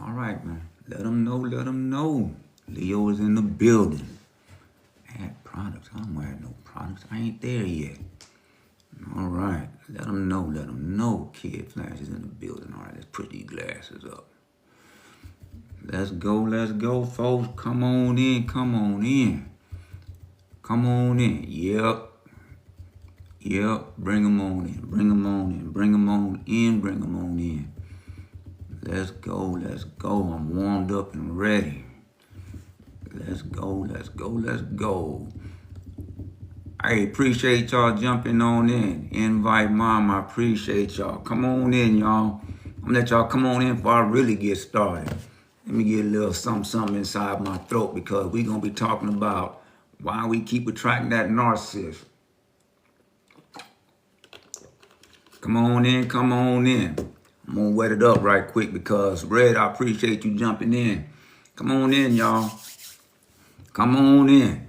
All right, man. Let them know, let them know. Leo is in the building. Add products. I don't add no products. I ain't there yet. All right. Let them know, let them know. Kid Flash is in the building. All right, let's put these glasses up. Let's go, folks. Come on in, come on in. Come on in. Yep. Bring them on in, bring them on in, bring them on in, bring them on in. Let's go. I'm warmed up and ready. Let's go. I appreciate y'all jumping on in. Invite mom, I appreciate y'all. Come on in, y'all. I'm gonna let y'all come on in before I really get started. Let me get a little something inside my throat because we're gonna be talking about why we keep attracting that narcissist. Come on in. I'm gonna wet it up right quick because Red, I appreciate you jumping in. Come on in, y'all. Come on in.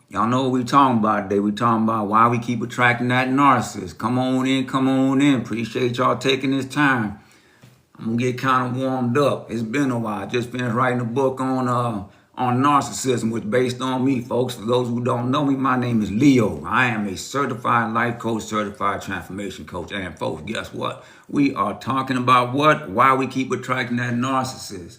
Y'all know what we talking about today. We talking about why we keep attracting that narcissist. Come on in. Appreciate y'all taking this time. I'm gonna get kind of warmed up. It's been a while. Just finished writing a book on narcissism, which based on me, folks. For those who don't know me, my name is Leo. I am a certified life coach, certified transformation coach. And folks, guess what? We are talking about what? Why we keep attracting that narcissist.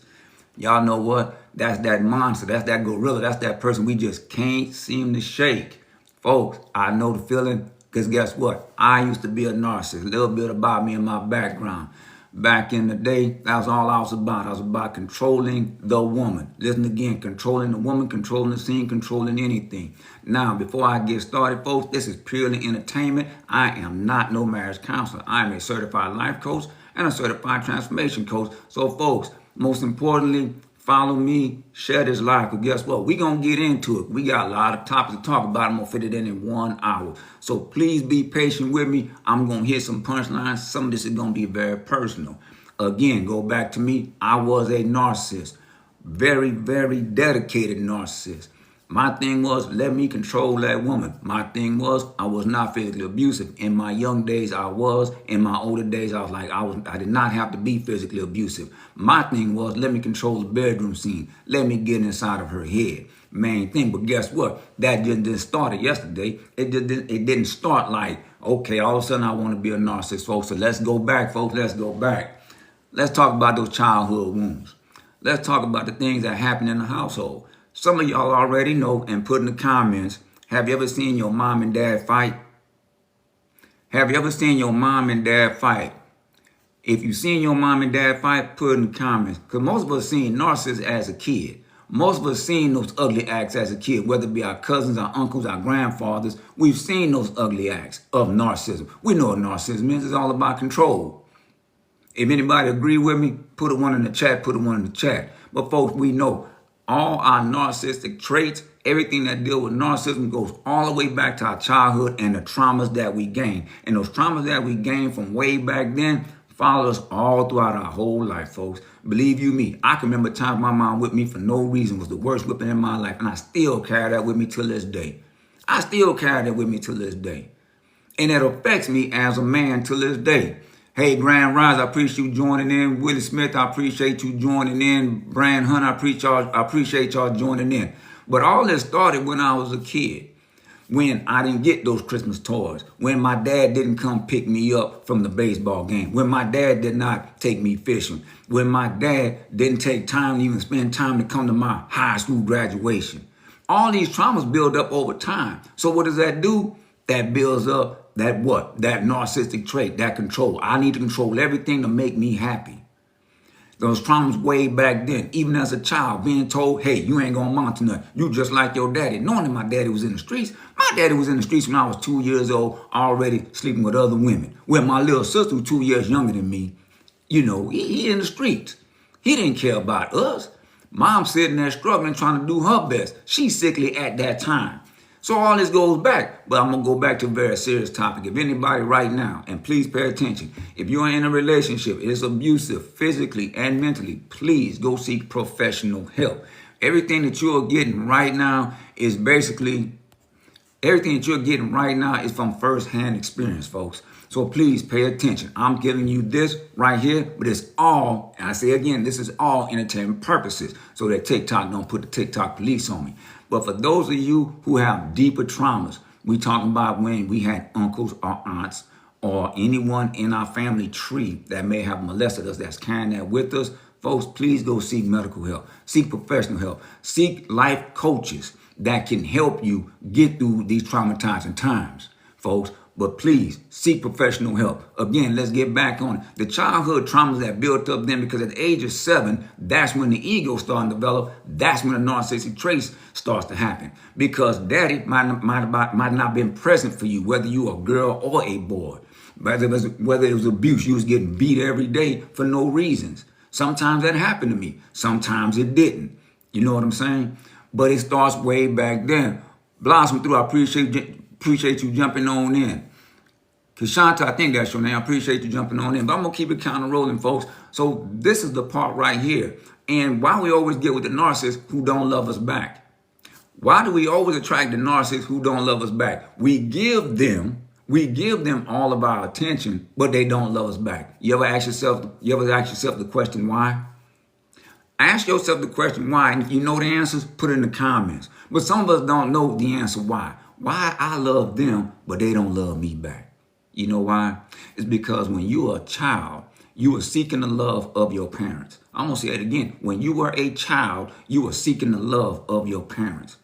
Y'all know what? That's that monster. That's that gorilla. That's that person we just can't seem to shake. Folks, I know the feeling because guess what? I used to be a narcissist. A little bit about me and my background. Back in the day, that's all I was about. I was about controlling the woman. Listen again, controlling the woman, controlling the scene, controlling anything. Now, before I get started, folks, this is purely entertainment. I am not no marriage counselor. I am a certified life coach and a certified transformation coach. So, folks, most importantly, follow me, share this live, because guess what? We're going to get into it. We got a lot of topics to talk about. I'm going to fit it in 1 hour. So please be patient with me. I'm going to hit some punchlines. Some of this is going to be very personal. Again, go back to me. I was a narcissist. Very, very dedicated narcissist. My thing was, let me control that woman. My thing was, I was not physically abusive. In my young days, I was. In my older days, I did not have to be physically abusive. My thing was, let me control the bedroom scene. Let me get inside of her head. Main thing. But guess what? That just didn't start yesterday. It didn't start like, okay, all of a sudden I want to be a narcissist, folks. So let's go back, folks. Let's go back. Let's talk about those childhood wounds. Let's talk about the things that happen in the household. Some of y'all already know and put in the comments, have you ever seen your mom and dad fight? Have you ever seen your mom and dad fight? If you've seen your mom and dad fight, put in the comments. Because most of us seen narcissists as a kid. Most of us seen those ugly acts as a kid, whether it be our cousins, our uncles, our grandfathers. We've seen those ugly acts of narcissism. We know what narcissism is. It's all about control. If anybody agree with me, put a 1 in the chat, put a 1 in the chat. But folks, we know all our narcissistic traits, everything that deal with narcissism goes all the way back to our childhood and the traumas that we gain. And those traumas that we gained from way back then follow us all throughout our whole life, folks. Believe you me, I can remember times my mom whipped me for no reason, was the worst whipping in my life. And I still carry that with me till this day. And it affects me as a man till this day. Hey, Grand Rise, I appreciate you joining in. Willie Smith, I appreciate you joining in. Brian Hunt, I appreciate y'all joining in. But all this started when I was a kid, when I didn't get those Christmas toys, when my dad didn't come pick me up from the baseball game, when my dad did not take me fishing, when my dad didn't take time to even spend time to come to my high school graduation. All these traumas build up over time. So what does that do? That builds up that what? That narcissistic trait, that control. I need to control everything to make me happy. Those traumas way back then, even as a child, being told, hey, you ain't gonna amount to nothing. You just like your daddy. Knowing that my daddy was in the streets. My daddy was in the streets when I was 2 years old, already sleeping with other women. When my little sister was 2 years younger than me, you know, he in the streets. He didn't care about us. Mom sitting there struggling, trying to do her best. She's sickly at that time. So all this goes back, but I'm going to go back to a very serious topic. If anybody right now, and please pay attention, if you're in a relationship, it's abusive physically and mentally, please go seek professional help. Everything that you're getting right now is from firsthand experience, folks. So please pay attention. I'm giving you this right here, but it's all, and I say again, this is all entertainment purposes, so that TikTok don't put the TikTok police on me. But for those of you who have deeper traumas, we talking about when we had uncles or aunts or anyone in our family tree that may have molested us, that's carrying that with us. Folks, please go seek medical help, seek professional help, seek life coaches that can help you get through these traumatizing times, folks. But please seek professional help. Again, let's get back on it. The childhood traumas that built up then, because at the age of 7, that's when the ego starts to develop. That's when the narcissistic traits starts to happen. Because daddy might not have been present for you, whether you are a girl or a boy. Whether it was abuse, you was getting beat every day for no reasons. Sometimes that happened to me. Sometimes it didn't. You know what I'm saying? But it starts way back then. Blossom Through, I appreciate you jumping on in. Kashanta, I think that's your name. I appreciate you jumping on in. But I'm going to keep it kind of rolling, folks. So this is the part right here. And why we always get with the narcissists who don't love us back. Why do we always attract the narcissists who don't love us back? We give them all of our attention, but they don't love us back. You ever ask yourself the question why? Ask yourself the question why, and if you know the answers, put it in the comments. But some of us don't know the answer why. Why I love them, but they don't love me back. You know why? It's because when you were a child, you were seeking the love of your parents. I'm going to say it again. When you were a child, you were seeking the love of your parents.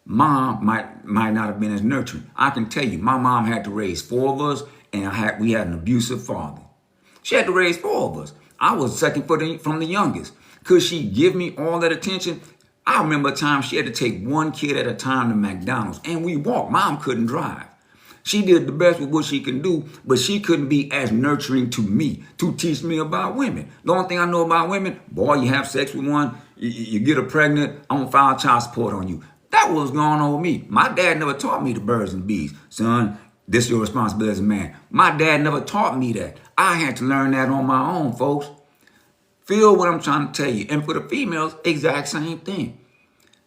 Mom might not have been as nurturing. I can tell you, my mom had to raise 4 of us, and we had an abusive father. She had to raise 4 of us. I was second from the youngest. Could she give me all that attention? I remember a time she had to take 1 kid at a time to McDonald's, and we walked. Mom couldn't drive. She did the best with what she can do, but she couldn't be as nurturing to me to teach me about women. The only thing I know about women, boy, you have sex with one, you get her pregnant, I'm going to file child support on you. That was going on with me. My dad never taught me the birds and bees. Son, this is your responsibility as a man. My dad never taught me that. I had to learn that on my own, folks. Feel what I'm trying to tell you. And for the females, exact same thing.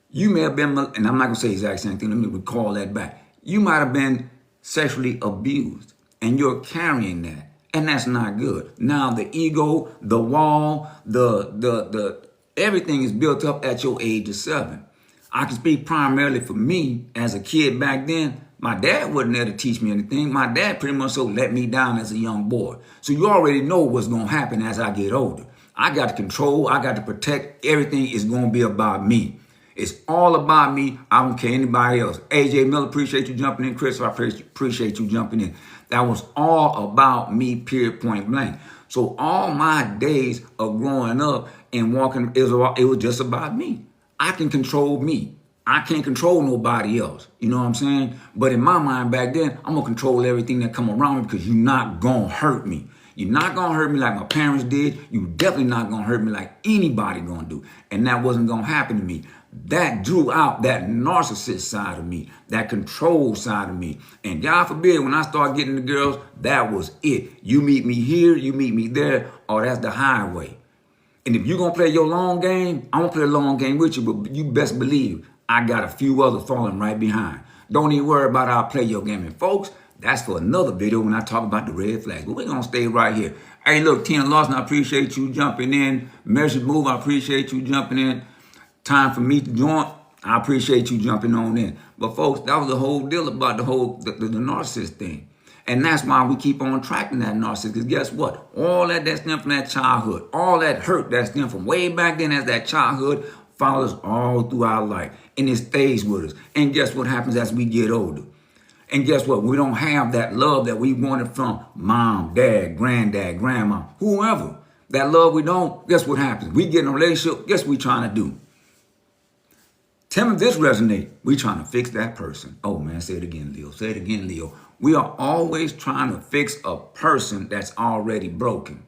You may have been, and I'm not going to say exact same thing. Let me recall that back. You might have been sexually abused, and you're carrying that. And that's not good. Now, the ego, the wall, the everything is built up at your age of 7. I can speak primarily for me as a kid back then. My dad wasn't there to teach me anything. My dad pretty much so let me down as a young boy. So you already know what's going to happen as I get older. I got to control. I got to protect. Everything is going to be about me. It's all about me. I don't care anybody else. AJ Miller, appreciate you jumping in. Chris, I appreciate you jumping in. That was all about me, period, point blank. So all my days of growing up and walking, it was just about me. I can control me. I can't control nobody else. You know what I'm saying? But in my mind back then, I'm going to control everything that come around me because you're not going to hurt me. You're not going to hurt me like my parents did. You definitely not going to hurt me like anybody going to do. And that wasn't going to happen to me. That drew out that narcissist side of me, that control side of me. And God forbid, when I start getting the girls, that was it. You meet me here, you meet me there, or that's the highway. And if you're going to play your long game, I'm going to play a long game with you, but you best believe I got a few others falling right behind. Don't even worry about how I play your game. And folks, that's for another video when I talk about the red flags. But we're going to stay right here. Hey, look, Tina Lawson, I appreciate you jumping in. Measured Move, I appreciate you jumping in. Time for me to join, I appreciate you jumping on in. But folks, that was the whole deal about the narcissist thing. And that's why we keep on tracking that narcissist. Because guess what? All that stemmed from that childhood, all that hurt that stemmed from way back then as that childhood follows all through our life. And it stays with us. And guess what happens as we get older? And guess what? We don't have that love that we wanted from mom, dad, granddad, grandma, whoever. That love we don't, guess what happens? We get in a relationship, guess what we trying to do? Tell me if this resonates. We trying to fix that person. Oh man, say it again, Leo. Say it again, Leo. We are always trying to fix a person that's already broken.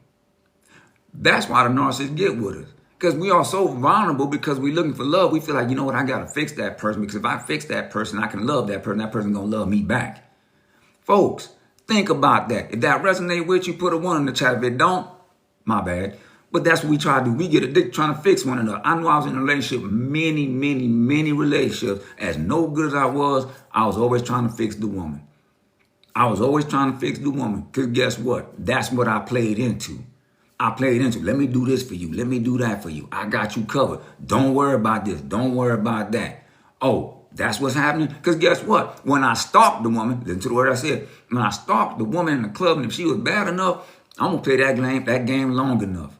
That's why the narcissists get with us. Because we are so vulnerable because we're looking for love. We feel like, you know what, I got to fix that person because if I fix that person, I can love that person. That person's going to love me back. Folks, think about that. If that resonates with you, put a 1 in the chat. If it don't, my bad. But that's what we try to do. We get addicted trying to fix one another. I know I was in a relationship, many relationships. As no good as I was always trying to fix the woman. I was always trying to fix the woman. Because guess what? That's what I played into. Let me do this for you. Let me do that for you. I got you covered. Don't worry about this. Don't worry about that. Oh, that's what's happening? Because guess what? When I stalked the woman, listen to the word I said, when I stalked the woman in the club, and if she was bad enough, I'm going to play that game long enough.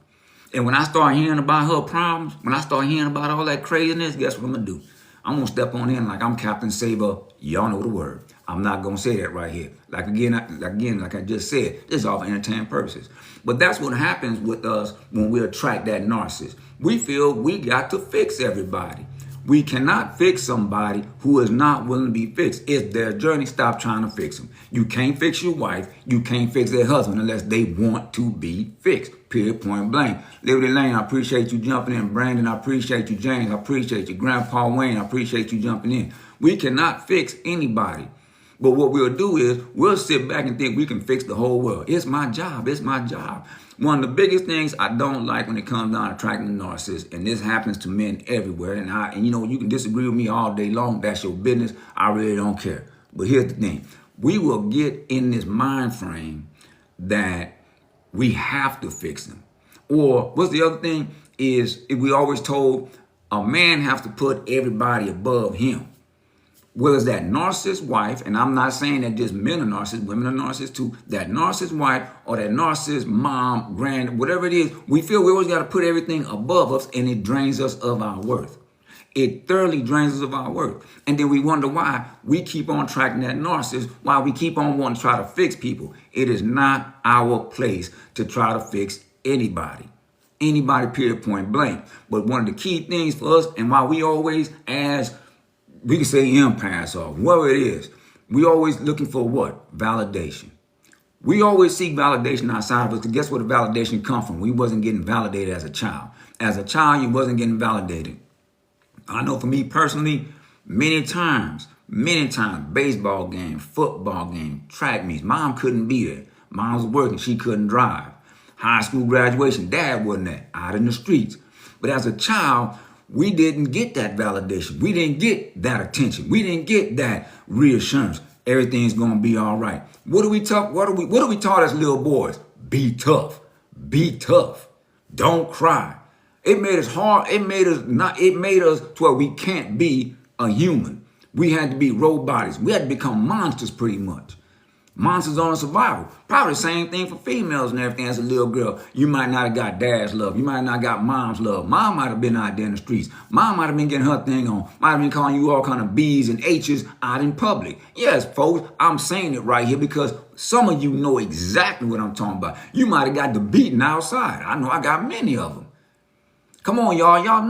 And when I start hearing about her problems, when I start hearing about all that craziness, guess what I'm going to do? I'm going to step on in like I'm Captain Saber. Y'all know the word. I'm not going to say that right here. Like I just said, this is all for entertainment purposes. But that's what happens with us when we attract that narcissist. We feel we got to fix everybody. We cannot fix somebody who is not willing to be fixed. It's their journey. Stop trying to fix them. You can't fix your wife. You can't fix their husband unless they want to be fixed. Period, point blank. Liberty Lane, I appreciate you jumping in. Brandon, I appreciate you. James, I appreciate you. Grandpa Wayne, I appreciate you jumping in. We cannot fix anybody. But what we'll do is we'll sit back and think we can fix the whole world. It's my job. It's my job. One of the biggest things I don't like when it comes down to attracting a narcissist, and this happens to men everywhere, and you know, you can disagree with me all day long. That's your business. I really don't care. But here's the thing. We will get in this mind frame that we have to fix them. Or what's the other thing is we always told a man have to put everybody above him. Whether it's that narcissist wife, and I'm not saying that just men are narcissists, women are narcissists too, that narcissist wife or that narcissist mom, whatever it is, we feel we always got to put everything above us, and it drains us of our worth. It thoroughly drains us of our worth. And then we wonder why we keep on tracking that narcissist, why we keep on wanting to try to fix people. It is not our place to try to fix anybody. Anybody, period, point blank. But one of the key things for us, and why we always ask, we can say empaths or whatever it is, we always looking for what? Validation. We always seek validation outside of us, because guess where the validation come from? We wasn't getting validated as a child. As a child, you wasn't getting validated. I know for me personally, many times, baseball game, football game, track meets, mom couldn't be there. Mom was working, she couldn't drive. High school graduation, dad wasn't there, out in the streets. But as a child, we didn't get that validation. We didn't get that attention. We didn't get that reassurance. Everything's gonna be all right. What are we taught as little boys? Be tough. Be tough. Don't cry. It made us hard. It made us to where we can't be a human. We had to be robots. We had to become monsters pretty much. Monsters on survival. Probably the same thing for females and everything. As a little girl, you might not have got dad's love. You might not have got mom's love. Mom might have been out there in the streets. Mom might have been getting her thing on. Might have been calling you all kind of B's and H's out in public. Yes, folks, I'm saying it right here because some of you know exactly what I'm talking about. You might have got the beating outside. I know I got many of them. Come on, y'all. Y'all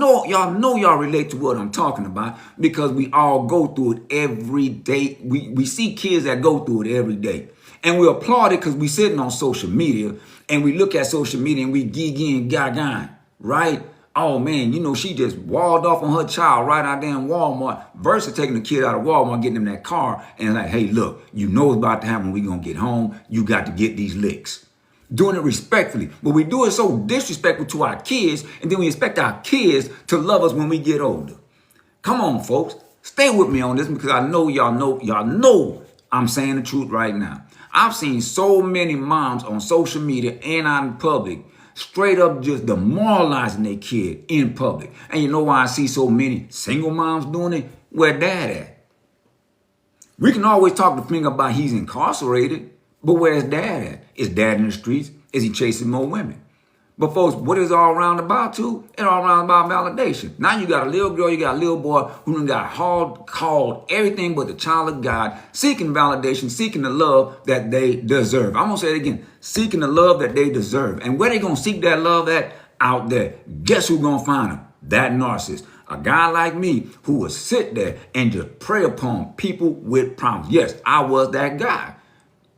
know y'all relate to what I'm talking about because we all go through it every day. We see kids that go through it every day. And we applaud it because we sitting on social media and we look at social media and we gigi and gaga, right? Oh man, you know, she just walled off on her child right out there in Walmart versus taking the kid out of Walmart, getting him that car and like, hey, look, you know what's about to happen when we gonna get home. You got to get these licks. Doing it respectfully, but we do it so disrespectful to our kids, and then we expect our kids to love us when we get older. Come on, folks, stay with me on this because I know y'all know I'm saying the truth right now. I've seen so many moms on social media and out in public straight up just demoralizing their kid in public. And you know why I see so many single moms doing it? Where dad at? We can always talk the finger about he's incarcerated. But where's dad at? Is dad in the streets? Is he chasing more women? But folks, what is all around about too? It's all around about validation. Now you got a little girl, you got a little boy who done got called everything but the child of God, seeking validation, seeking the love that they deserve. I'm going to say it again, seeking the love that they deserve. And where they going to seek that love at? Out there. Guess who's going to find them? That narcissist. A guy like me who would sit there and just prey upon people with problems. Yes, I was that guy.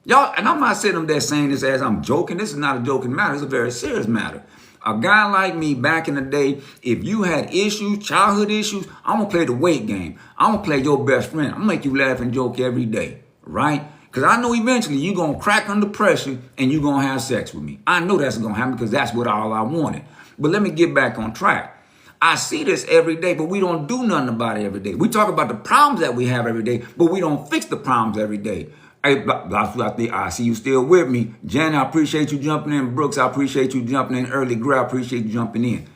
Y'all, and I'm not sitting there saying this as I'm joking. This is not a joking matter. It's a very serious matter. A guy like me back in the day, if you had issues, childhood issues, I'm going to play the weight game. I'm going to play your best friend. I'm going to make you laugh and joke every day, right? Because I know eventually you're going to crack under pressure and you're going to have sex with me. I know that's going to happen because that's what all I wanted. But let me get back on track. I see this every day, but we don't do nothing about it every day. We talk about the problems that we have every day, but we don't fix the problems every day. Hey, I see you still with me. Jen, I appreciate you jumping in. Brooks, I appreciate you jumping in. Early Gray, I appreciate you jumping in.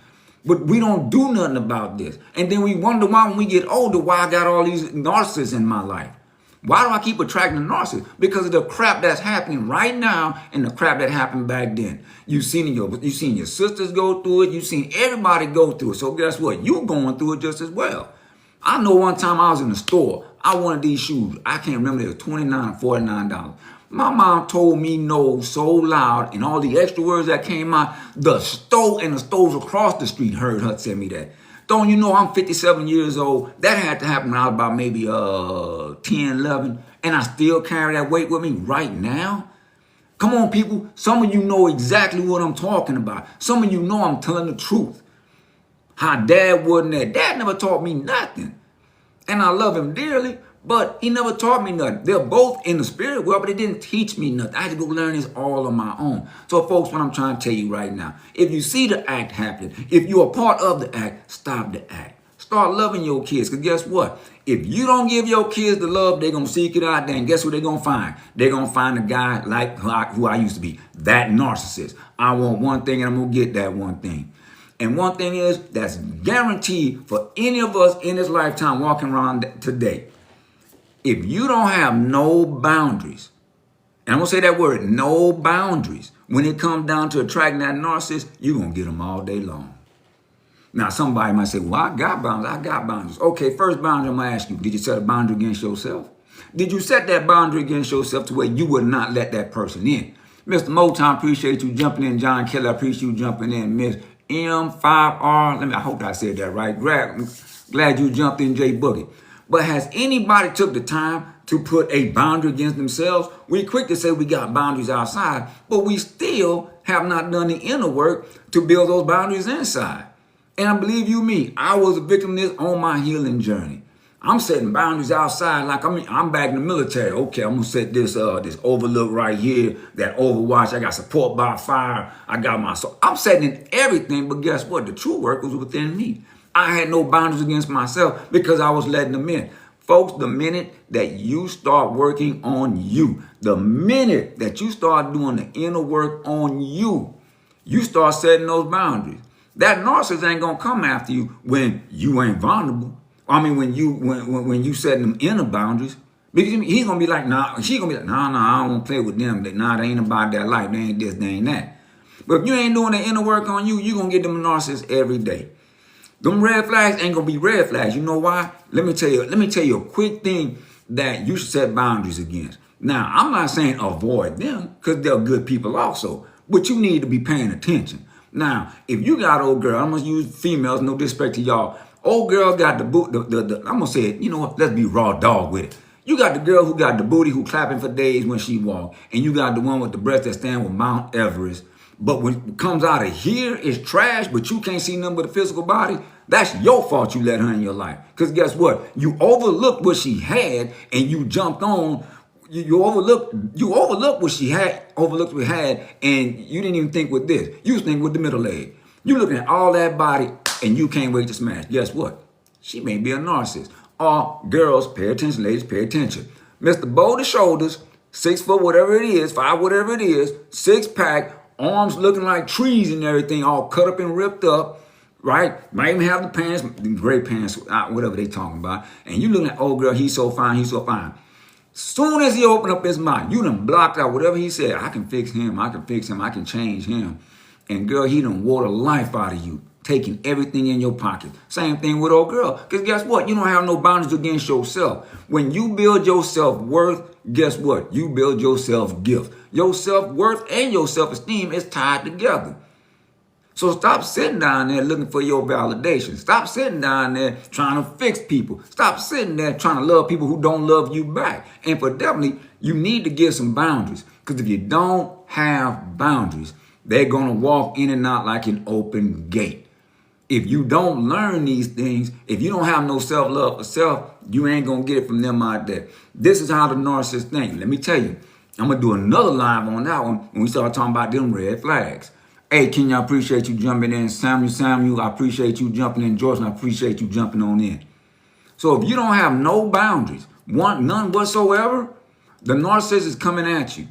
But we don't do nothing about this. And then we wonder why when we get older, why I got all these narcissists in my life. Why do I keep attracting narcissists? Because of the crap that's happening right now and the crap that happened back then. You've seen your sisters go through it. You've seen everybody go through it. So guess what? You're going through it just as well. I know one time I was in the store. I wanted these shoes. I can't remember. They were $29 or $49. My mom told me no so loud, and all the extra words that came out, the store and the stores across the street heard her tell me that. Don't you know I'm 57 years old? That had to happen when I was about maybe 10, 11, and I still carry that weight with me right now? Come on, people. Some of you know exactly what I'm talking about. Some of you know I'm telling the truth. How Dad wasn't there. Dad never taught me nothing. And I love him dearly, but he never taught me nothing. They're both in the spirit world, but they didn't teach me nothing. I had to go learn this all on my own. So, folks, what I'm trying to tell you right now, if you see the act happening, if you're a part of the act, stop the act. Start loving your kids, because guess what? If you don't give your kids the love, they're going to seek it out there, and guess what they're going to find? They're going to find a guy like who I used to be, that narcissist. I want one thing, and I'm going to get that one thing. And one thing is, that's guaranteed for any of us in this lifetime walking around today. If you don't have no boundaries, and I'm going to say that word, no boundaries, when it comes down to attracting that narcissist, you're going to get them all day long. Now, somebody might say, well, I got boundaries. Okay, first boundary I'm going to ask you, did you set a boundary against yourself? Did you set that boundary against yourself to where you would not let that person in? Mr. Motown, appreciate you jumping in. John Kelly, I appreciate you jumping in. Miss M5R, I hope I said that right. Glad you jumped in, J Boogie. But has anybody took the time to put a boundary against themselves? We're quick to say we got boundaries outside, but we still have not done the inner work to build those boundaries inside. And I believe you me, I was a victim of this on my healing journey. I'm setting boundaries outside like I'm back in the military. Okay, I'm gonna set this overlook right here, that overwatch. I got support by fire. I got my soul. I'm setting everything, but guess what? The true work was within me. I had no boundaries against myself because I was letting them in. Folks, the minute that you start working on you, the minute that you start doing the inner work on you, you start setting those boundaries. That narcissist ain't gonna come after you when you ain't vulnerable. I mean, when you setting them inner boundaries, because he's gonna be like, nah, she's gonna be like, nah, I don't want to play with them. Nah, they ain't about that life. They ain't this, they ain't that. But if you ain't doing the inner work on you, you're gonna get them narcissists every day. Them red flags ain't gonna be red flags. You know why? Let me tell you a quick thing that you should set boundaries against. Now, I'm not saying avoid them, because they're good people also, but you need to be paying attention. Now, if you got old girl, I'm gonna use females, no disrespect to y'all. Old girl got the boot. I'm gonna say it. You know what? Let's be raw dog with it. You got the girl who got the booty, who clapping for days when she walk, and you got the one with the breast that stand with Mount Everest. But when it comes out of here, it's trash. But you can't see nothing but the physical body. That's your fault. You let her in your life. Because guess what? You overlooked what she had, and you jumped on. You overlooked what she had. Overlooked what she had, and you didn't even think with this. You was thinking with the middle leg. You looking at all that body, and you can't wait to smash. Guess what? She may be a narcissist. Or girls, pay attention, ladies, pay attention. Mr. Boulder shoulders, 6 foot, whatever it is, 5, whatever it is, 6-pack, arms looking like trees and everything, all cut up and ripped up, right? Might even have the pants, gray pants, whatever they talking about. And you looking at, oh girl, he's so fine, he's so fine. Soon as he opened up his mouth, you done blocked out whatever he said. I can fix him, I can change him. And girl, he done wore the life out of you, taking everything in your pocket. Same thing with old girl. Because guess what? You don't have no boundaries against yourself. When you build your self-worth, guess what? You build your self-gift. Your self-worth and your self-esteem is tied together. So stop sitting down there looking for your validation. Stop sitting down there trying to fix people. Stop sitting there trying to love people who don't love you back. And for definitely, you need to give some boundaries. Because if you don't have boundaries, they're going to walk in and out like an open gate. If you don't learn these things, if you don't have no self-love for self, you ain't going to get it from them out there. This is how the narcissist think. Let me tell you, I'm going to do another live on that one when we start talking about them red flags. Hey, Kenya, I appreciate you jumping in. Samuel, I appreciate you jumping in. George, I appreciate you jumping on in. So if you don't have no boundaries, none whatsoever, The narcissist is coming at you.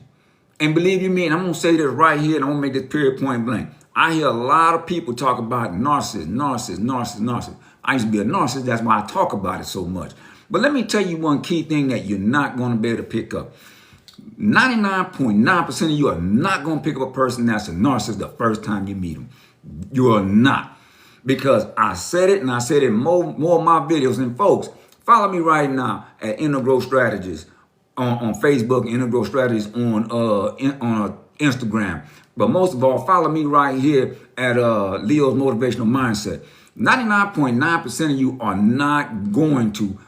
And believe you me, and I'm going to say this right here, and I'm going to make this period point blank. I hear a lot of people talk about narcissist. I used to be a narcissist. That's why I talk about it so much. But let me tell you one key thing that you're not going to be able to pick up. 99.9% of you are not going to pick up a person that's a narcissist the first time you meet them. You are not. Because I said it, and I said it in more of my videos. And folks, follow me right now at Integral Strategies on Facebook, Integral Strategies on Instagram. But most of all, follow me right here at Leo's Motivational Mindset. 99.9% of you are not going to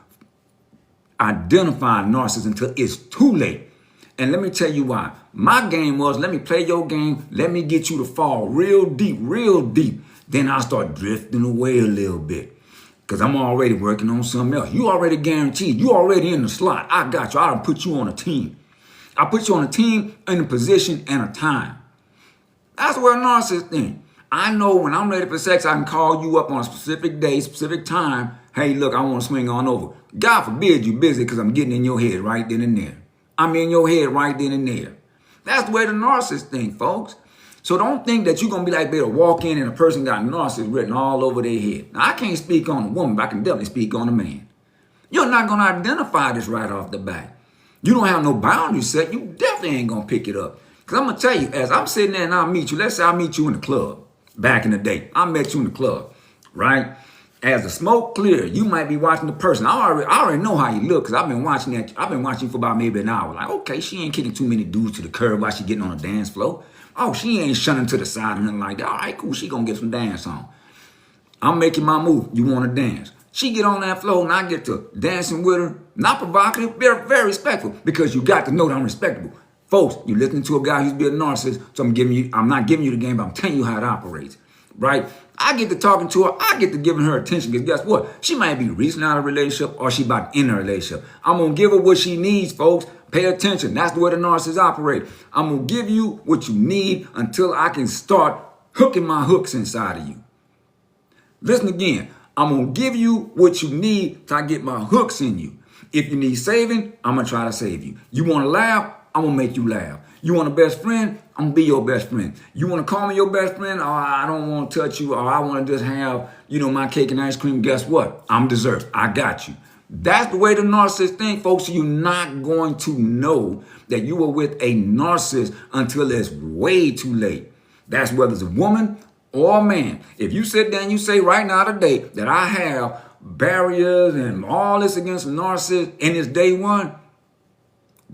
identify a narcissist until it's too late. And let me tell you why. My game was, let me play your game. Let me get you to fall real deep. Then I'll start drifting away a little bit. Because I'm already working on something else. You already guaranteed. You already in the slot. I got you. I'll put you on a team. I put you on a team, in a position, and a time. That's what a narcissist thinks. I know when I'm ready for sex, I can call you up on a specific day, specific time. Hey, look, I want to swing on over. God forbid you busy because I'm getting in your head right then and there. I'm in your head right then and there. That's the way the narcissist think, folks. So don't think that you're going to be like, be able to walk in and a person got narcissist written all over their head. Now, I can't speak on a woman, but I can definitely speak on a man. You're not going to identify this right off the bat. You don't have no boundaries set. You definitely ain't going to pick it up. Because I'm going to tell you, as I'm sitting there and I'll meet you, let's say I meet you in the club back in the day. I met you in the club, right? As the smoke clears, you might be watching the person. I already know how you look because I've been watching that. I've been watching for about maybe an hour. Like, okay, she ain't kicking too many dudes to the curb while she getting on the dance floor. Oh, she ain't shunning to the side or nothing like that. All right, cool. She gonna get some dance on. I'm making my move. You want to dance? She get on that floor and I get to dancing with her. Not provocative, very, very respectful because you got to know that I'm respectable. Folks, you listening to a guy who's been a narcissist, so I'm not giving you the game, but I'm telling you how it operates, right? I get to talking to her. I get to giving her attention because guess what? She might be recently out of a relationship or she about in a relationship. I'm going to give her what she needs, folks. Pay attention. That's the way the narcissists operate. I'm going to give you what you need until I can start hooking my hooks inside of you. Listen again. I'm going to give you what you need till I get my hooks in you. If you need saving, I'm going to try to save you. You want to laugh? I'm going to make you laugh. You want a best friend? I'm going to be your best friend. You want to call me your best friend? Or I don't want to touch you. Or I want to just have, my cake and ice cream. Guess what? I'm dessert. I got you. That's the way the narcissist think, folks. You're not going to know that you were with a narcissist until it's way too late. That's whether it's a woman or a man. If you sit there and you say right now today that I have barriers and all this against a narcissist and it's day one,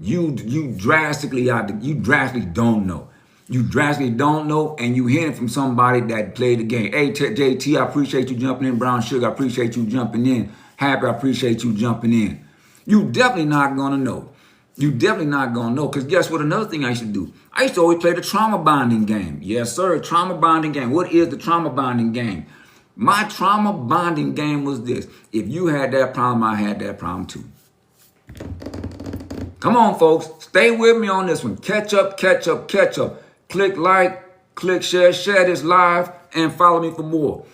you drastically don't know. You drastically don't know, and you hear it from somebody that played the game. Hey, JT, I appreciate you jumping in. Brown Sugar, I appreciate you jumping in. Happy, I appreciate you jumping in. You definitely not going to know. You definitely not going to know. Because guess what? Another thing I used to do. I used to always play the trauma bonding game. Yes, sir. Trauma bonding game. What is the trauma bonding game? My trauma bonding game was this. If you had that problem, I had that problem too. Come on, folks. Stay with me on this one. Catch up. Click like, click share this live, and follow me for more.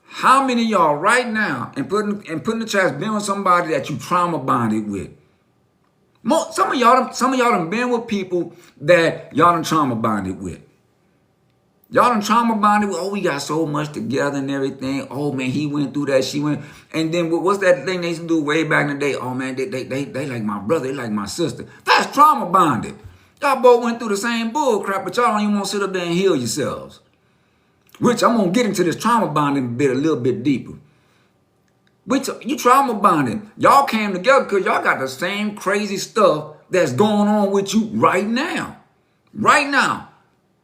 How many of y'all right now and put in the chat been with somebody that you trauma bonded with? Some of y'all done been with people that y'all done trauma bonded with. Y'all done trauma bonded with, oh, we got so much together and everything. Oh, man, he went through that, she went. And then what's that thing they used to do way back in the day? Oh, man, they like my brother, they like my sister. That's trauma bonded. Y'all both went through the same bull crap, but y'all don't even want to sit up there and heal yourselves. Which I'm going to get into this trauma bonding bit a little bit deeper. Which you trauma bonding. Y'all came together because y'all got the same crazy stuff that's going on with you right now. Right now.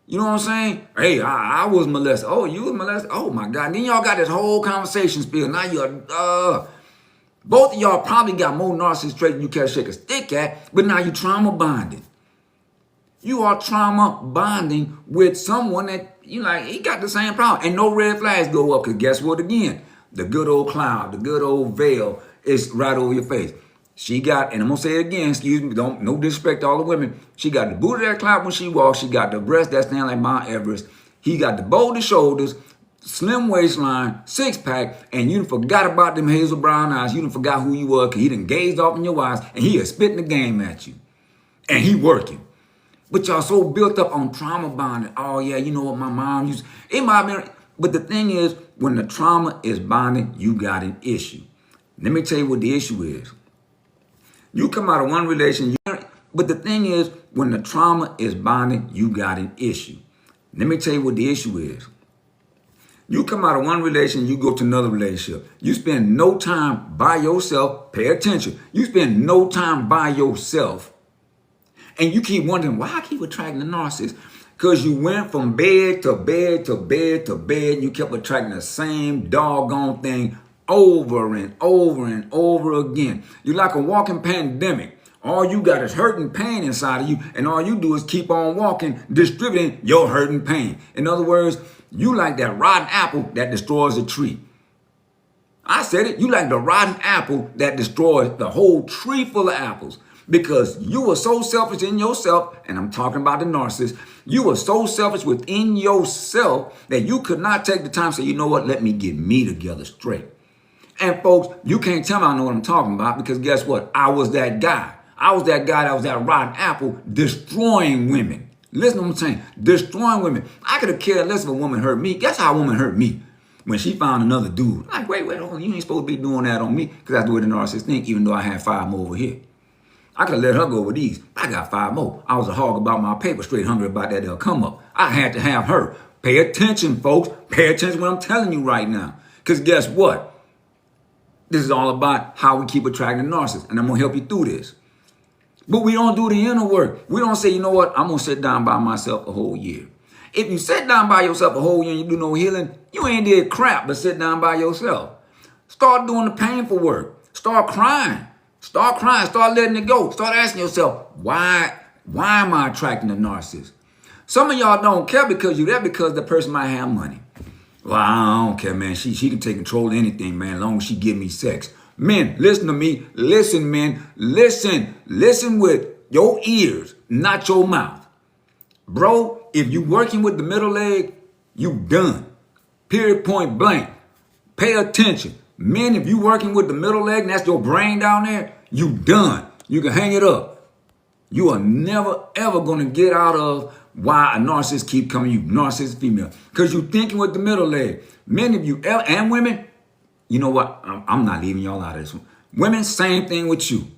You know what I'm saying? Hey, I was molested. Oh, you was molested? Oh, my God. And then y'all got this whole conversation spiel. Now you're, both of y'all probably got more narcissist traits than you can't shake a stick at, but now you trauma bonded. You are trauma bonding with someone that, he got the same problem. And no red flags go up because guess what again? The good old cloud, the good old veil is right over your face. She got, and I'm going to say it again, excuse me, no disrespect to all the women. She got the booty that clap when she walks. She got the breast that stand like Mount Everest. He got the boulder shoulders, slim waistline, six-pack, and you done forgot about them hazel brown eyes. You done forgot who you were because he done gazed off in your eyes, and he is spitting the game at you. and he working. But y'all so built up on trauma bonding. Oh yeah, you know what my mom used. It might be, but the thing is, when the trauma is bonding, you got an issue. Let me tell you what the issue is. You come out of one relation, but the thing is, when the trauma is bonding, you got an issue. Let me tell you what the issue is. You come out of one relation, you go to another relationship. You spend no time by yourself. Pay attention. You spend no time by yourself. And you keep wondering, why I keep attracting the narcissist? Because you went from bed to bed to bed to bed. And you kept attracting the same doggone thing over and over and over again. You're like a walking pandemic. All you got is hurt and pain inside of you. And all you do is keep on walking, distributing your hurt and pain. In other words, you like that rotten apple that destroys a tree. I said it. You like the rotten apple that destroys the whole tree full of apples. Because you were so selfish in yourself, and I'm talking about the narcissist, you were so selfish within yourself that you could not take the time to say, you know what, let me get me together straight. And folks, you can't tell me I know what I'm talking about, because guess what? I was that guy. I was that guy that was that rotten apple destroying women. Listen to what I'm saying. Destroying women. I could have cared less if a woman hurt me. Guess how a woman hurt me? When she found another dude. Like, wait, hold on. You ain't supposed to be doing that on me, because that's the way the narcissist think, even though I had 5 more over here. I could have let her go with these. I got 5 more. I was a hog about my paper, straight hungry about that they'll come up. I had to have her. Pay attention, folks. Pay attention to what I'm telling you right now. Because guess what? This is all about how we keep attracting narcissists. And I'm going to help you through this. But we don't do the inner work. We don't say, you know what? I'm going to sit down by myself a whole year. If you sit down by yourself a whole year and you do no healing, you ain't did crap but sit down by yourself. Start doing the painful work. Start crying. Start crying. Start letting it go. Start asking yourself, why am I attracting a narcissist? Some of y'all don't care because you're there because the person might have money. Well, I don't care, man. She can take control of anything, man, as long as she give me sex. Men, listen to me. Listen, men. Listen. Listen with your ears, not your mouth. Bro, if you working with the middle leg, you done. Period, point blank. Pay attention. Men, if you working with the middle leg and that's your brain down there, you done. You can hang it up. You are never, ever going to get out of why a narcissist keep coming you, narcissist female. Because you thinking with the middle leg. Men, if you, and women, you know what? I'm not leaving y'all out of this one. Women, same thing with you.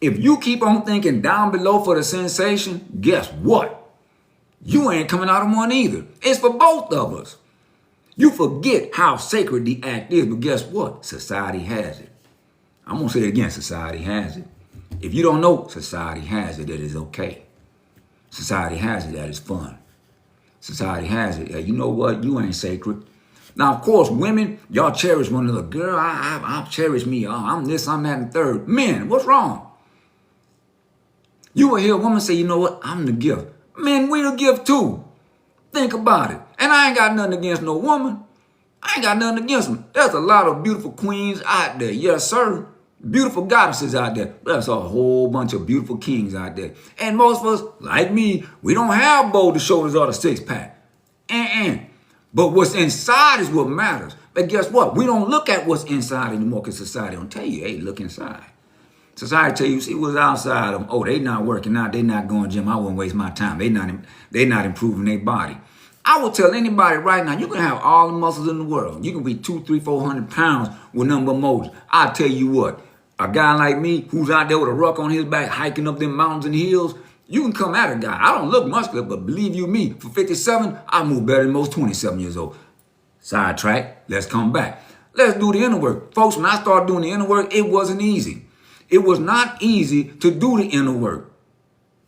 If you keep on thinking down below for the sensation, guess what? You ain't coming out of one either. It's for both of us. You forget how sacred the act is, but guess what? Society has it. I'm going to say it again, society has it. If you don't know, society has it, that is okay. Society has it, that is fun. Society has it, you know what? You ain't sacred. Now, of course, women, y'all cherish one another. Girl, I cherish me. I'm this, I'm that, and third. Men, what's wrong? You will hear a woman say, you know what? I'm the gift. Men, we the gift too. Think about it. And I ain't got nothing against no woman. I ain't got nothing against them. There's a lot of beautiful queens out there. Yes, sir. Beautiful goddesses out there. There's a whole bunch of beautiful kings out there. And most of us, like me, we don't have bold shoulders or the 6-pack. But what's inside is what matters. But guess what? We don't look at what's inside anymore because society don't tell you, hey, look inside. Society tell you, see what's outside of them. Oh, they not working out. They not going to gym. I wouldn't waste my time. They not improving their body. I will tell anybody right now, you can have all the muscles in the world. You can be 200, 300, 400 pounds with nothing but motion. I'll tell you what, a guy like me who's out there with a ruck on his back, hiking up them mountains and hills, you can come at a guy. I don't look muscular, but believe you me, for 57, I move better than most 27 years old. Sidetrack, let's come back. Let's do the inner work. Folks, when I started doing the inner work, it wasn't easy. It was not easy to do the inner work.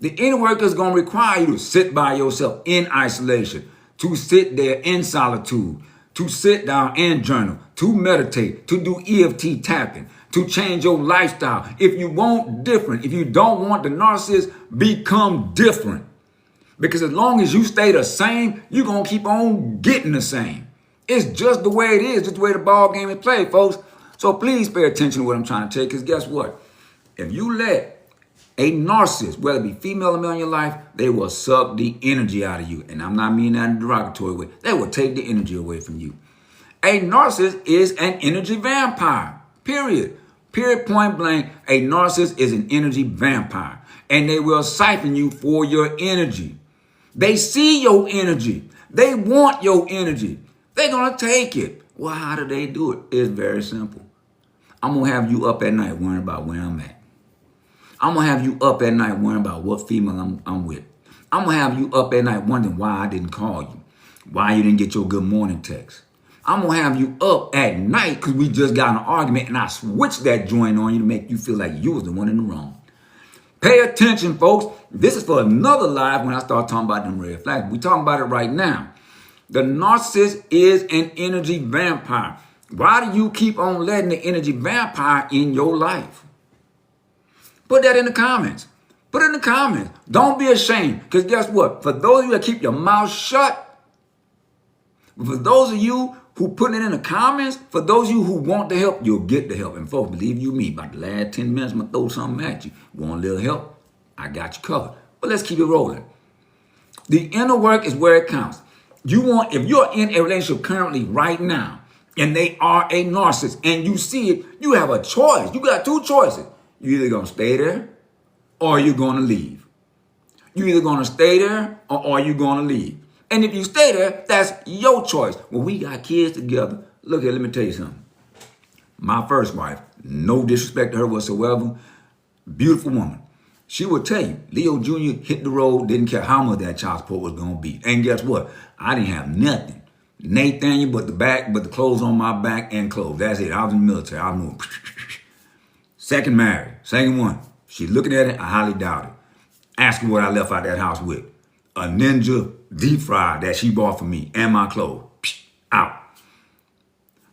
The inner work is going to require you to sit by yourself in isolation, to sit there in solitude, to sit down and journal, to meditate, to do EFT tapping, to change your lifestyle. If you want different, if you don't want the narcissist, become different. Because as long as you stay the same, you're going to keep on getting the same. It's just the way it is, just the way the ball game is played, folks. So please pay attention to what I'm trying to tell you, because guess what? If you let a narcissist, whether it be female or male in your life, they will suck the energy out of you. And I'm not meaning that in a derogatory way. They will take the energy away from you. A narcissist is an energy vampire, period. Period, point blank, a narcissist is an energy vampire. and they will siphon you for your energy. They see your energy. They want your energy. They're going to take it. Well, how do they do it? It's very simple. I'm going to have you up at night worrying about where I'm at. I'm going to have you up at night worrying about what female I'm with. I'm going to have you up at night wondering why I didn't call you, why you didn't get your good morning text. I'm going to have you up at night because we just got in an argument and I switched that joint on you to make you feel like you was the one in the wrong. Pay attention, folks. This is for another live when I start talking about them red flags. We're talking about it right now. The narcissist is an energy vampire. Why do you keep on letting the energy vampire in your life? Put that in the comments. Put it in the comments. Don't be ashamed. Because guess what? For those of you that keep your mouth shut, for those of you who put it in the comments, for those of you who want the help, you'll get the help. And folks, believe you me, about the last 10 minutes, I'm going to throw something at you. Want a little help? I got you covered. But let's keep it rolling. The inner work is where it counts. If you're in a relationship currently right now, and they are a narcissist, and you see it, you have a choice. You got two choices. You're either going to stay there, or you're going to leave. You're either going to stay there, or you're going to leave. And if you stay there, that's your choice. When we got kids together, look here, let me tell you something. My first wife, no disrespect to her whatsoever, beautiful woman. She would tell you, Leo Jr. hit the road, didn't care how much that child support was going to be. And guess what? I didn't have nothing. Nathaniel but the clothes on my back and clothes. That's it. I was in the military. I moved. Second married. Second one. She looking at it, I highly doubt it. Ask her what I left out that house with. A Ninja deep fry that she bought for me and my clothes. Out.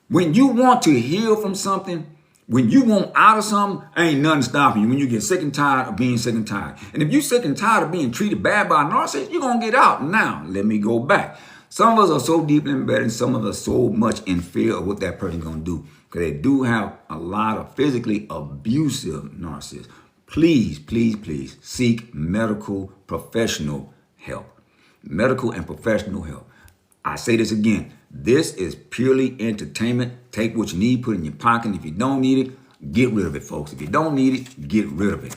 When you want to heal from something, when you want out of something, ain't nothing stopping you. When you get sick and tired of being sick and tired. And if you're sick and tired of being treated bad by a narcissist, you're going to get out. Now, let me go back. Some of us are so deeply embedded, some of us so much in fear of what that person's going to do. Because they do have a lot of physically abusive narcissists. Please, please, please seek medical professional help. Medical and professional help. I say this again. This is purely entertainment. Take what you need, put it in your pocket. If you don't need it, get rid of it, folks. If you don't need it, get rid of it.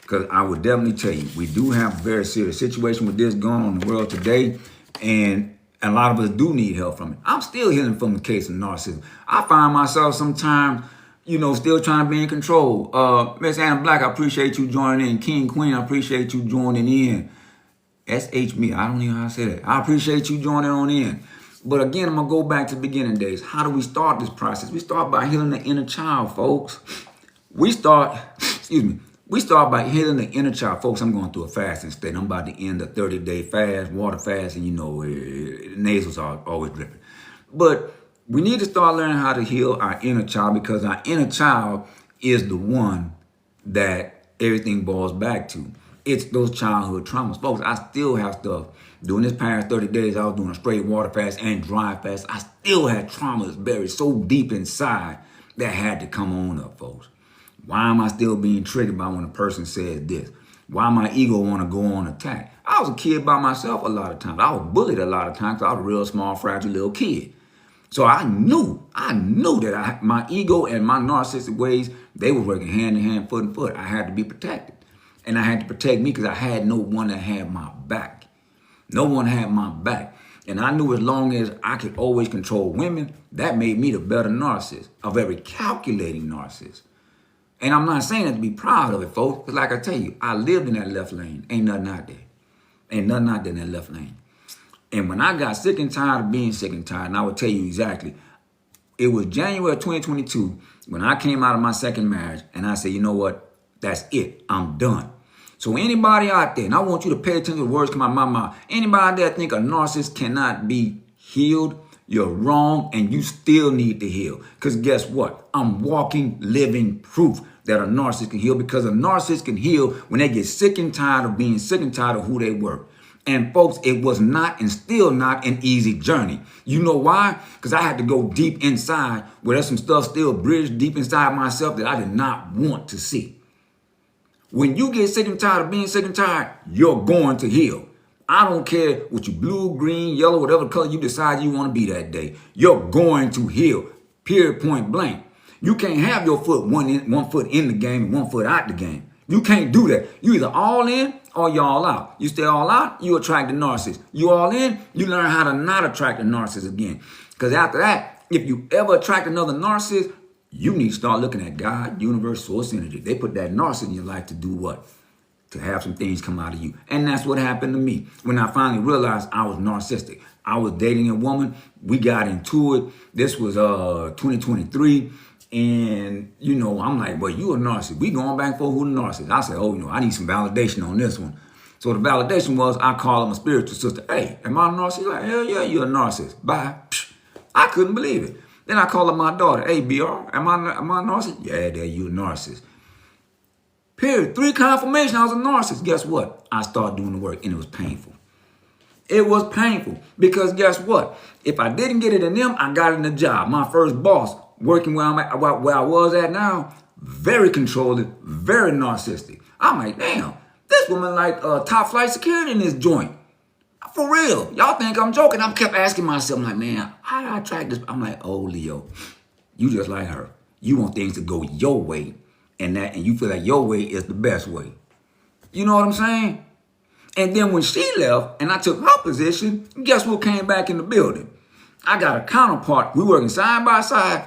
Because I would definitely tell you, we do have a very serious situation with this going on in the world today. And a lot of us do need help from it. I'm still healing from the case of narcissism. I find myself sometimes, still trying to be in control. Miss Anna Black, I appreciate you joining in. King Queen, I appreciate you joining in. SH me, I don't even know how to say that. I appreciate you joining on in. But again, I'm going to go back to the beginning days. How do we start this process? We start by healing the inner child, folks. We start by healing the inner child. Folks, I'm going through a fasting state. I'm about to end a 30-day fast, water fast, and nasals are always dripping. But we need to start learning how to heal our inner child, because our inner child is the one that everything boils back to. It's those childhood traumas. Folks, I still have stuff. During this past 30 days, I was doing a straight water fast and dry fast. I still had traumas buried so deep inside that had to come on up, folks. Why am I still being triggered by when a person says this? Why my ego want to go on attack? I was a kid by myself a lot of times. I was bullied a lot of times because I was a real small, fragile little kid. So I knew that my ego and my narcissistic ways, they were working hand in hand, foot in foot. I had to be protected. And I had to protect me because I had no one that had my back. No one had my back. And I knew as long as I could always control women, that made me the better narcissist, a very calculating narcissist. And I'm not saying that to be proud of it, folks. Because like I tell you, I lived in that left lane. Ain't nothing out there. Ain't nothing out there in that left lane. And when I got sick and tired of being sick and tired, and I would tell you exactly, it was January 2022 when I came out of my second marriage and I said, you know what? That's it. I'm done. So anybody out there, and I want you to pay attention to the words come out of my mouth. Anybody out there think a narcissist cannot be healed, you're wrong, and you still need to heal. Because guess what? I'm walking, living proof that a narcissist can heal, because a narcissist can heal when they get sick and tired of being sick and tired of who they were. And folks, it was not and still not an easy journey. You know why? Because I had to go deep inside where there's some stuff still bridged deep inside myself that I did not want to see. When you get sick and tired of being sick and tired, you're going to heal. I don't care what you blue, green, yellow, whatever color you decide you want to be that day. You're going to heal. Period, point blank. You can't have your foot one foot in the game and 1 foot out the game. You can't do that. You either all in or you all out. You stay all out, you attract a narcissist. You all in, you learn how to not attract a narcissist again. Because after that, if you ever attract another narcissist, you need to start looking at God, universe, source energy. They put that narcissist in your life to do what? To have some things come out of you. And that's what happened to me when I finally realized I was narcissistic. I was dating a woman. We got into it. This was 2023. And, you know, I'm like, well, you a narcissist. We going back for who the narcissist. I said, oh, you know, I need some validation on this one. So the validation was I call him a spiritual sister. Hey, am I a narcissist? Like, hell yeah, you're a narcissist. Bye. I couldn't believe it. Then I called up my daughter. Hey, BR, am I a narcissist? Yeah, there you a narcissist. Period. 3 confirmation I was a narcissist. Guess what? I started doing the work and it was painful. It was painful because guess what? If I didn't get it in them, I got it in the job. My first boss, working where I was at now, very controlling, very narcissistic. I'm like, damn, this woman like top flight security in this joint. For real. Y'all think I'm joking. I kept asking myself, I'm like, man, how do I attract this? I'm like, oh, Leo, you just like her. You want things to go your way. And you feel like your way is the best way. You know what I'm saying? And then when she left and I took her position, guess what came back in the building? I got a counterpart. We working side by side.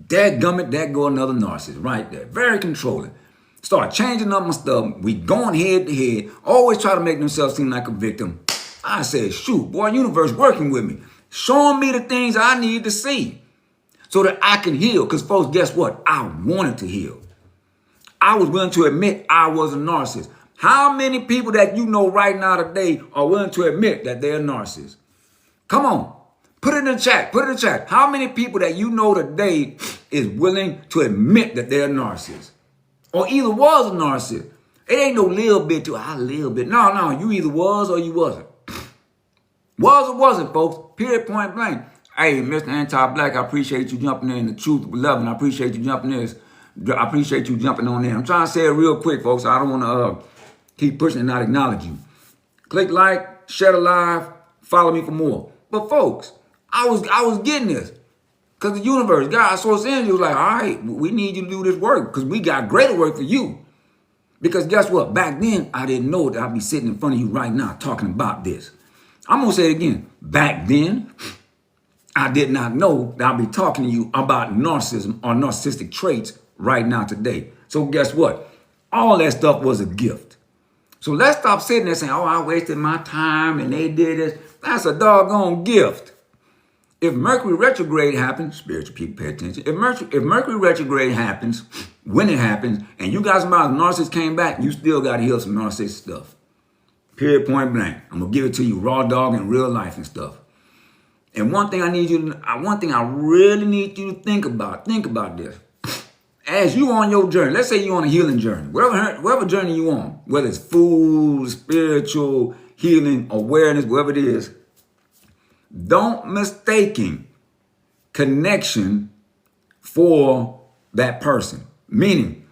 Dadgummit, that go another narcissist right there. Very controlling. Start changing up my stuff. We going head to head. Always try to make themselves seem like a victim. I said, shoot, boy, universe working with me. Showing me the things I need to see so that I can heal. Because folks, guess what? I wanted to heal. I was willing to admit I was a narcissist. How many people that you know right now today are willing to admit that they're a narcissist? Come on. Put it in the chat. Put it in the chat. How many people that you know today is willing to admit that they're a narcissist? Or either was a narcissist. It ain't no little bit to a little bit. No. You either was or you wasn't. Was or wasn't, folks. Period, point blank. Hey, Mr. Anti-Black, I appreciate you jumping in the truth with love, and I appreciate you jumping in. I appreciate you jumping on in. I'm trying to say it real quick, folks. I don't want to keep pushing and not acknowledge you. Click like, share the live, follow me for more. But folks, I was getting this. Because the universe, God, source energy was like, all right, we need you to do this work because we got greater work for you. Because guess what? Back then, I didn't know that I'd be sitting in front of you right now talking about this. I'm going to say it again. Back then, I did not know that I'd be talking to you about narcissism or narcissistic traits right now today. So guess what? All that stuff was a gift. So let's stop sitting there saying, oh, I wasted my time and they did this. That's a doggone gift. If Mercury retrograde happens, spiritual people pay attention. If Mercury retrograde happens, when it happens, and you got somebody narcissist came back, you still got to heal some narcissist stuff. Period, point blank. I'm going to give it to you raw dog in real life and stuff. And one thing I really need you to think about this. As you on your journey, let's say you're on a healing journey, whatever journey you on, whether it's food, spiritual, healing, awareness, whatever it is, don't mistaking connection for that person. Meaning,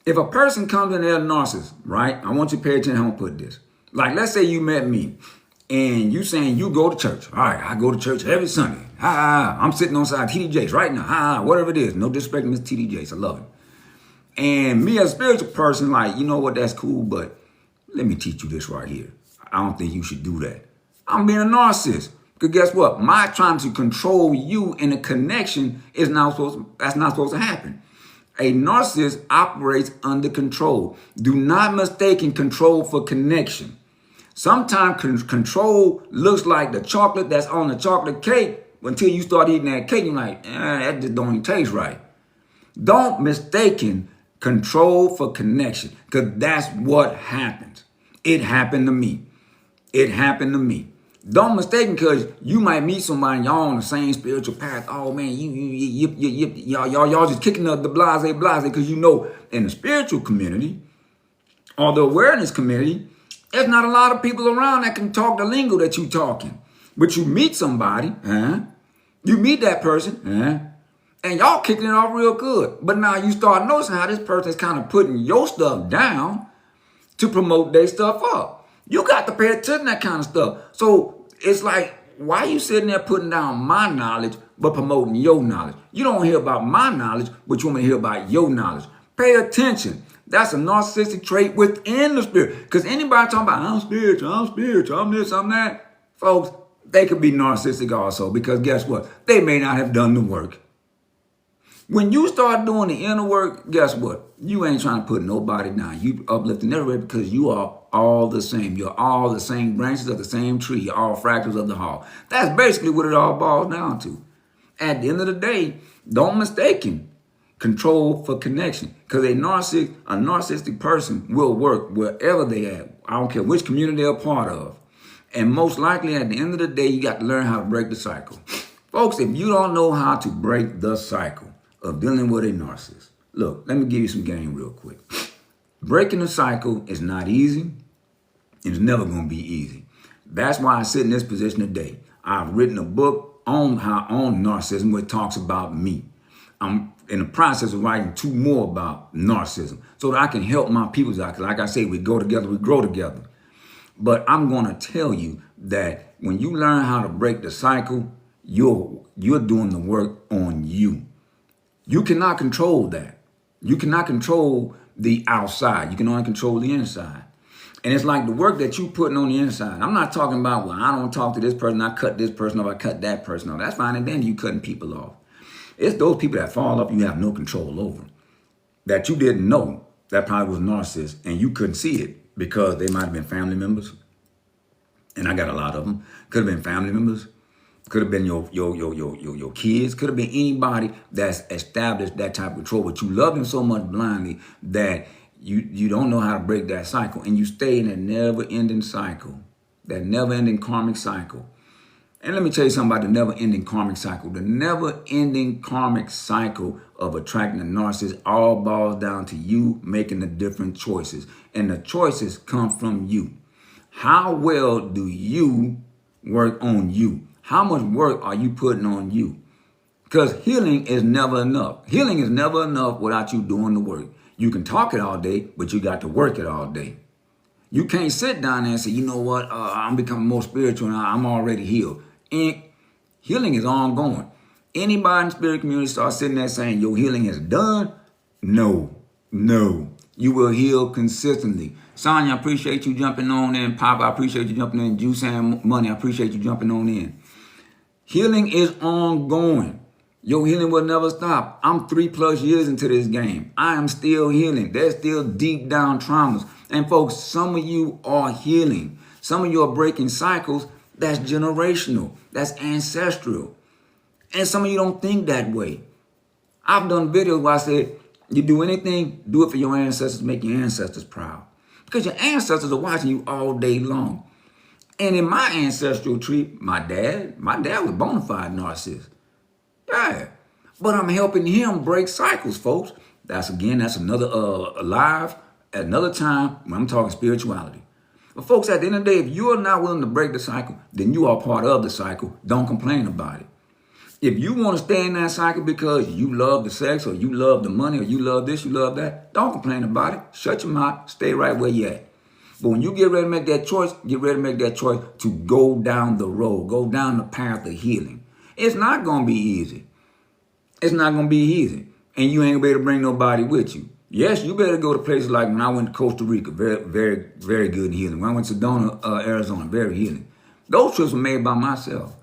if a person comes in there a narcissist, right? I want you to pay attention how I'm going to put this. Like, let's say you met me and you saying you go to church. All right, I go to church every Sunday. I'm sitting on side TD Jakes right now. Whatever it is. No disrespect to Mr. TD Jakes. I love him. And me as a spiritual person, like, you know what, that's cool, but let me teach you this right here. I don't think you should do that. I'm being a narcissist. Because guess what? My trying to control you in a connection that's not supposed to happen. A narcissist operates under control. Do not mistake control for connection. Sometimes control looks like the chocolate that's on the chocolate cake until you start eating that cake. You're like, that just don't even taste right. Don't mistake control for connection, because that's what happens. It happened to me. Don't mistake because you might meet somebody, y'all on the same spiritual path. Oh man, y'all just kicking up the blase because you know in the spiritual community or the awareness community, there's not a lot of people around that can talk the lingo that you talking. But you meet somebody, you meet that person, and y'all kicking it off real good. But now you start noticing how this person is kind of putting your stuff down to promote their stuff up. You got to pay attention to that kind of stuff. So it's like, why you sitting there putting down my knowledge but promoting your knowledge? You don't hear about my knowledge, but you want to hear about your knowledge. Pay attention. That's a narcissistic trait within the spirit. Because anybody talking about, I'm spiritual, I'm this, I'm that, folks, they could be narcissistic also. Because guess what? They may not have done the work. When you start doing the inner work, guess what? You ain't trying to put nobody down. You uplifting everybody because you are all the same. You're all the same branches of the same tree. You're all fractals of the whole. That's basically what it all boils down to. At the end of the day, don't mistake him. Control for connection. Because a narcissistic person will work wherever they at. I don't care which community they're a part of. And most likely at the end of the day, you got to learn how to break the cycle. Folks, if you don't know how to break the cycle of dealing with a narcissist, look, let me give you some game real quick. Breaking the cycle is not easy. It's never going to be easy. That's why I sit in this position today. I've written a book on narcissism where it talks about me. I'm in the process of writing 2 more about narcissism so that I can help my people out. Because like I say, we go together, we grow together. But I'm going to tell you that when you learn how to break the cycle, you're doing the work on you. You cannot control that. You cannot control the outside. You can only control the inside. And it's like the work that you putting on the inside. I'm not talking about, well, I don't talk to this person, I cut this person off, I cut that person off. That's fine, and then you cutting people off. It's those people that fall off you have no control over, that you didn't know that probably was narcissist, and you couldn't see it because they might have been family members. And I got a lot of them. Could have been family members. Could have been your kids. Could have been anybody that's established that type of control. But you love them so much blindly that you don't know how to break that cycle. And you stay in that never-ending cycle. That never-ending karmic cycle. And let me tell you something about the never-ending karmic cycle. The never-ending karmic cycle of attracting a narcissist all boils down to you making the different choices. And the choices come from you. How well do you work on you? How much work are you putting on you? Because healing is never enough. Healing is never enough without you doing the work. You can talk it all day, but you got to work it all day. You can't sit down there and say, you know what, I'm becoming more spiritual and I'm already healed. And healing is ongoing. Anybody in the spirit community starts sitting there saying your healing is done? No. You will heal consistently. Sonya, I appreciate you jumping on in. Pop, I appreciate you jumping in. Juice and Money, I appreciate you jumping on in. Healing is ongoing. Your healing will never stop. I'm 3+ years into this game. I am still healing. There's still deep down traumas. And folks, some of you are healing. Some of you are breaking cycles. That's generational. That's ancestral. And some of you don't think that way. I've done videos where I said, you do anything, do it for your ancestors, make your ancestors proud. Because your ancestors are watching you all day long. And in my ancestral tree, my dad was a bona fide narcissist. Yeah. But I'm helping him break cycles, folks. That's another live, at another time when I'm talking spirituality. But folks, at the end of the day, if you're not willing to break the cycle, then you are part of the cycle. Don't complain about it. If you want to stay in that cycle because you love the sex or you love the money or you love this, you love that, don't complain about it. Shut your mouth. Stay right where you're at. But when you get ready to make that choice, get ready to make that choice to go down the road, go down the path of healing. It's not going to be easy. It's not going to be easy. And you ain't going to be able to bring nobody with you. Yes, you better go to places like when I went to Costa Rica, very, very, very good healing. When I went to Sedona, Arizona, very healing. Those trips were made by myself.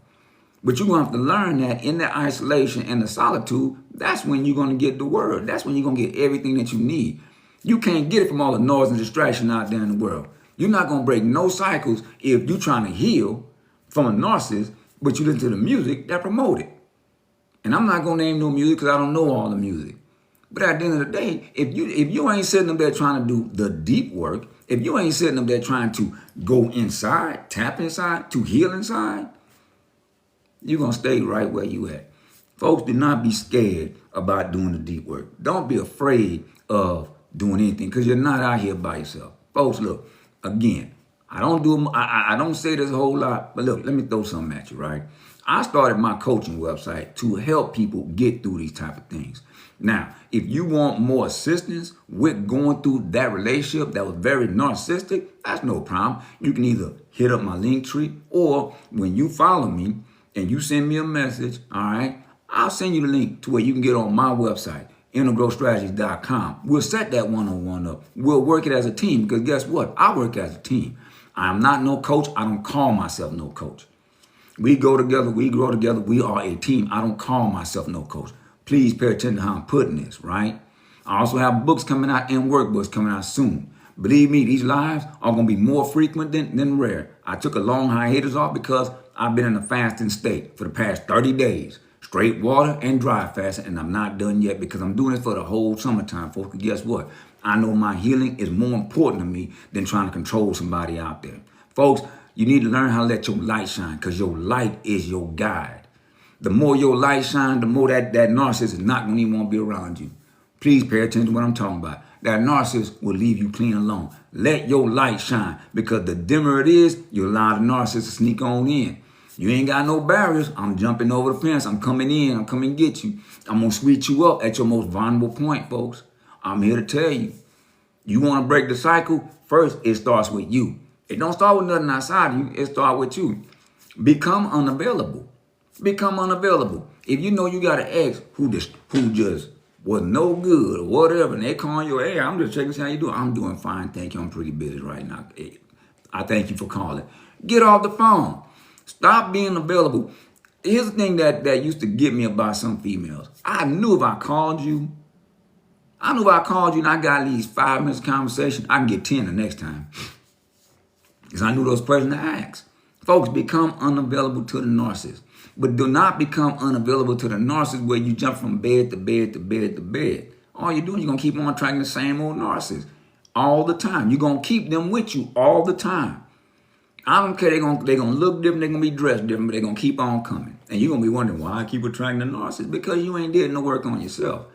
But you're going to have to learn that in the isolation and the solitude, that's when you're going to get the word. That's when you're going to get everything that you need. You can't get it from all the noise and distraction out there in the world. You're not going to break no cycles if you're trying to heal from a narcissist, but you listen to the music that promote it. And I'm not going to name no music because I don't know all the music. But at the end of the day, if you ain't sitting up there trying to do the deep work, if you ain't sitting up there trying to go inside, tap inside, to heal inside, you're going to stay right where you at. Folks, do not be scared about doing the deep work. Don't be afraid of doing anything because you're not out here by yourself. Folks, look, again, I don't say this a whole lot, but look, let me throw something at you, right? I started my coaching website to help people get through these type of things. Now, if you want more assistance with going through that relationship that was very narcissistic, that's no problem. You can either hit up my link tree or when you follow me and you send me a message, all right, I'll send you the link to where you can get on my website integralstrategies.com. We'll set that one-on-one up. We'll work it as a team because guess what? I work as a team. I am not no coach. I don't call myself no coach. We go together. We grow together. We are a team. I don't call myself no coach. Please pay attention to how I'm putting this, right? I also have books coming out and workbooks coming out soon. Believe me, these lives are going to be more frequent than rare. I took a long hiatus off because I've been in a fasting state for the past 30 days. Straight water and dry fasting, and I'm not done yet because I'm doing it for the whole summertime, folks. But guess what? I know my healing is more important to me than trying to control somebody out there. Folks, you need to learn how to let your light shine because your light is your guide. The more your light shine, the more that narcissist is not going to even want to be around you. Please pay attention to what I'm talking about. That narcissist will leave you clean alone. Let your light shine because the dimmer it is, you allow the narcissist to sneak on in. You ain't got no barriers. I'm jumping over the fence. I'm coming in. I'm coming to get you. I'm going to sweep you up at your most vulnerable point, folks. I'm here to tell you. You want to break the cycle? First, it starts with you. It don't start with nothing outside of you. It starts with you. Become unavailable. Become unavailable. If you know you got an ex who just was no good or whatever, and they call you, hey, I'm just checking to see how you doing. I'm doing fine. Thank you. I'm pretty busy right now. Hey, I thank you for calling. Get off the phone. Stop being available. Here's the thing that used to get me about some females. I knew if I called you and I got at least 5 minutes of conversation, I can get 10 the next time. Because I knew those questions to ask. Folks, become unavailable to the narcissist. But do not become unavailable to the narcissist where you jump from bed to bed to bed to bed. All you're doing, you're going to keep on attracting the same old narcissist all the time. You're going to keep them with you all the time. I don't care. They're gonna look different. They're gonna be dressed different, but they're gonna keep on coming. And you're gonna be wondering why I keep attracting the narcissist because you ain't did no work on yourself.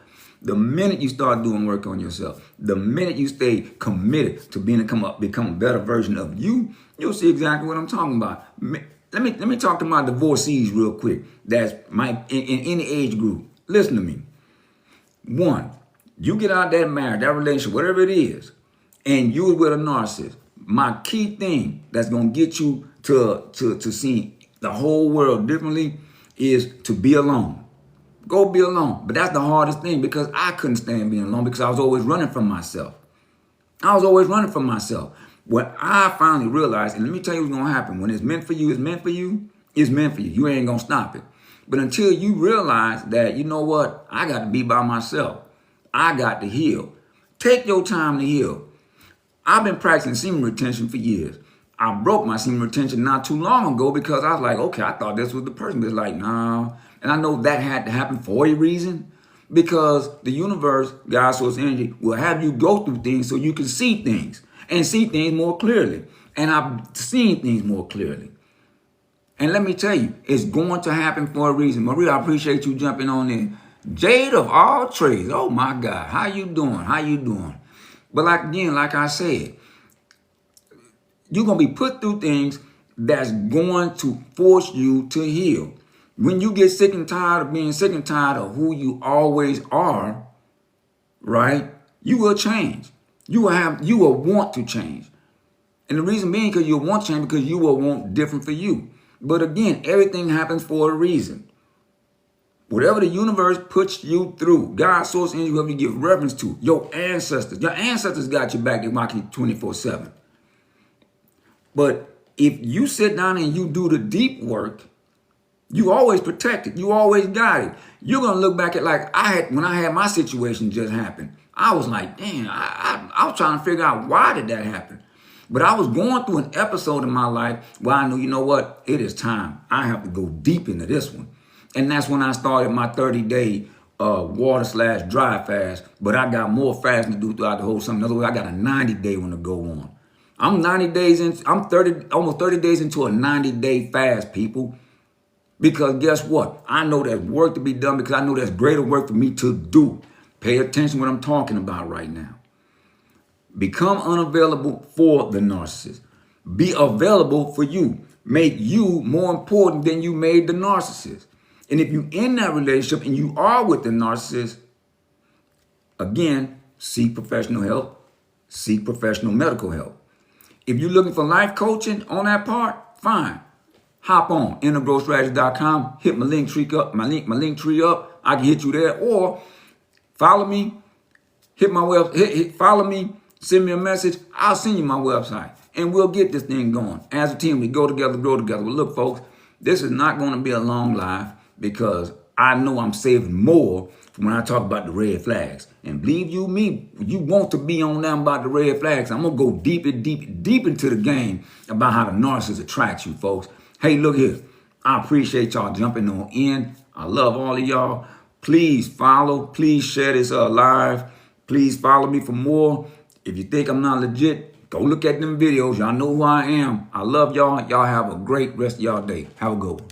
The minute you start doing work on yourself, the minute you stay committed to become a better version of you, you'll see exactly what I'm talking about. Let me talk to my divorcees real quick. That's in any age group. Listen to me. One, you get out that marriage, that relationship, whatever it is, and you was with a narcissist. My key thing that's going to get you to see the whole world differently is to be alone. Go be alone. But that's the hardest thing because I couldn't stand being alone because I was always running from myself. When I finally realized, and let me tell you what's going to happen. When it's meant for you, it's meant for you. It's meant for you. You ain't going to stop it. But until you realize that, you know what, I got to be by myself. I got to heal. Take your time to heal. I've been practicing semen retention for years. I broke my semen retention not too long ago because I was like, okay, I thought this was the person. But it's like, nah. And I know that had to happen for a reason because the universe, God, source, energy, will have you go through things so you can see things and see things more clearly. And I've seen things more clearly. And let me tell you, it's going to happen for a reason. Maria, I appreciate you jumping on in. Jade of all trades. Oh, my God. How you doing? But like I said, you're going to be put through things that's going to force you to heal. When you get sick and tired of being sick and tired of who you always are, right, you will change. You will want to change. And the reason being because you want change because you will want different for you. But again, everything happens for a reason. Whatever the universe puts you through, God, source, energy, whoever you give reverence to, your ancestors got your back. They're watching you 24/7. But if you sit down and you do the deep work, you always protected. You always got it. You're going to look back at when I had my situation just happen. I was like, damn, I was trying to figure out why did that happen. But I was going through an episode in my life where I knew, you know what? It is time. I have to go deep into this one. And that's when I started my 30-day water/dry fast. But I got more fasting to do throughout the whole summer. In other words, I got a 90-day one to go on. I'm 90 days in. I'm almost 30 days into a 90-day fast, people. Because guess what? I know there's work to be done because I know there's greater work for me to do. Pay attention to what I'm talking about right now. Become unavailable for the narcissist. Be available for you. Make you more important than you made the narcissist. And if you're in that relationship and you are with the narcissist, again, seek professional help. Seek professional medical help. If you're looking for life coaching on that part, fine. Hop on integralstrategies.com. Hit my link tree up. I can hit you there. Or Follow me, follow me, send me a message. I'll send you my website, and we'll get this thing going. As a team, we go together, grow together. Well, look, folks, this is not going to be a long live because I know I'm saving more when I talk about the red flags. And believe you me, you want to be on them about the red flags. I'm going to go deep into the game about how the narcissist attracts you, folks. Hey, look here. I appreciate y'all jumping on in. I love all of y'all. Please follow. Please share this live. Please follow me for more. If you think I'm not legit, go look at them videos. Y'all know who I am. I love y'all. Y'all have a great rest of y'all day. Have a good one.